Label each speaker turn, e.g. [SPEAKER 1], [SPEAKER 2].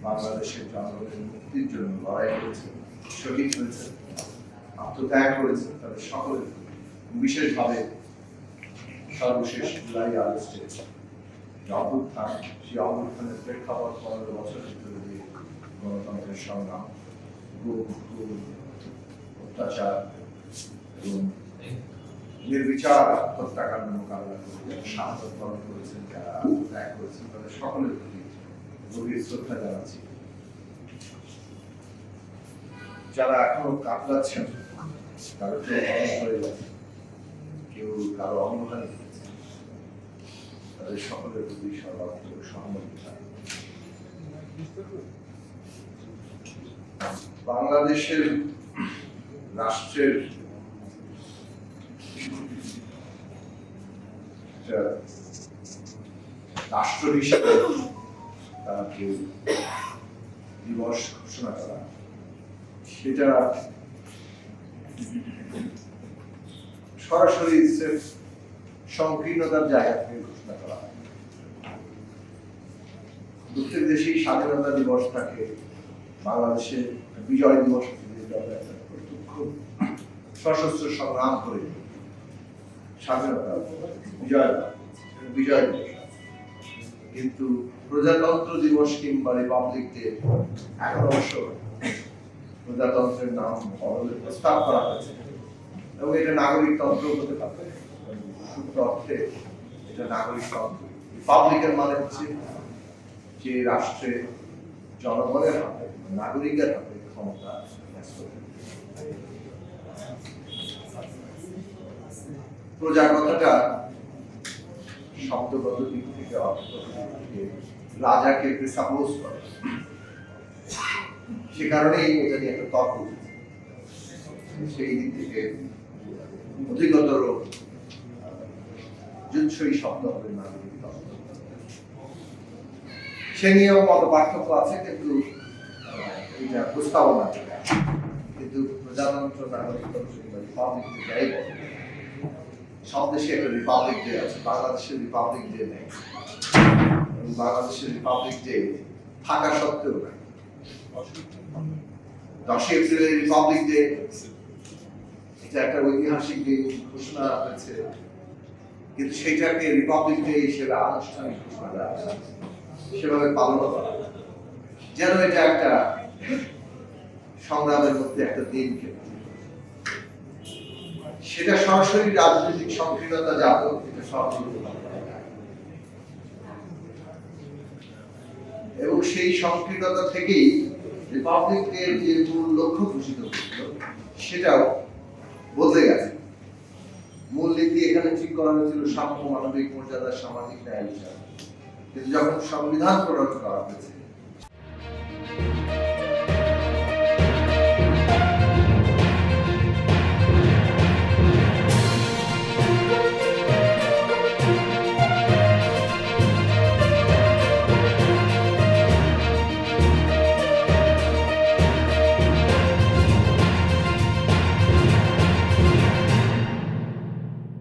[SPEAKER 1] বাংলাদেশের জনগণের মুক্তির জন্য লড়াই করেছেন, শহীদ হয়েছেন, আত্মত্যাগ করেছেন, তাদের সকলের বিশেষভাবে সর্বশেষ জুলাই আগস্টে যে অভ্যুত্থান, সেই অভ্যুত্থানের প্রেক্ষাপট 15 বছরের ভিতরে যে গণতন্ত্রের সংগ্রাম, অত্যাচার এবং নির্বিচার হত্যাকাণ্ড মোকাবিলা করে শাহাদত বরণ করেছেন, যারা আত্মত্যাগ করেছেন, তাদের সকলের প্রতি গভীর শ্রদ্ধা জানাচ্ছি। যারা এখনো কাতরাচ্ছেন, কারো কেউ অনেক হয়ে গেছে, কেউ কারো অঙ্গহানি হয়েছে, তাদের সকলের প্রতি সর্বাত্মক সহমর্মিতা। বাংলাদেশের রাষ্ট্রের রাষ্ট্র হিসেবে তাকে দিবস ঘোষণা করা, সেটা সরাসরি সংকীর্ণতার জায়গা থেকে ঘোষণা করা হয়। প্রত্যেক দেশেই স্বাধীনতা দিবস থাকে, বাংলাদেশে বিজয় দিবস খুব সশস্ত্র সংগ্রাম করে স্বাধীনতা বিজয় দিবস, কিন্তু প্রজাতন্ত্র দিবস কিংবা রিপাবলিক ডে এখন অবশ্য প্রজাতন্ত্রের নাম বদলের প্রস্তাব করা হয়েছে এবং এটা নাগরিকতন্ত্র হতে পারে। সূত্র অর্থে এটা নাগরিকতন্ত্র। রিপাবলিকের মানে হচ্ছে যে রাষ্ট্রে জনগণের হাতে, নাগরিকের হাতে ক্ষমতা। প্রজা কথাটা শব্দগত দিক থেকে রাজাকে প্রিসাপোজ করে, সে কারণেই এটা নিয়ে একটা তর্ক উঠেছে। সেই দিক থেকে অধিকতর যুৎসই শব্দ হবে নাগরিক তন্ত্র। সে নিয়েও মত পার্থক্য আছে, কিন্তু এটা প্রস্তাবনা, কিন্তু প্রজাতন্ত্র, নাগরিকতন্ত্র কিংবা রিপাবলিক ডে যাই বলে, সব দেশে একটা রিপাবলিক ডে আছে, বাংলাদেশের রিপাবলিক ডে নেই। বাংলাদেশের রিপাবলিক ডে থাকা সত্ত্বেও নাই। 10 এপ্রিলের রিপাবলিক ডে এটা একটা ঐতিহাসিক দিন ঘোষণা হয়েছে, কিন্তু সেটাকে রিপাবলিক ডে হিসেবে আনুষ্ঠানিক ঘোষণা দেওয়া হয়, সেভাবে পালন করা যেন এটা একটা সংগ্রামের মধ্যে একটা দিনকে, সেটা সরাসরি রাজনৈতিক সংকীর্ণতা জাত, এটা সরাসরি এবং সেই সংকীর্ণতা থেকেই রিপাবলিক ডে যে মূল লক্ষ্য ঘোষিত হয়েছিল সেটাও বদলে গেছে। মূল নীতি এখানে ঠিক করা হয়েছিল সাম্য, মানবিক মর্যাদা, সামাজিক ন্যায় বিচার, কিন্তু যখন সংবিধান প্রণয়ন করা হয়েছে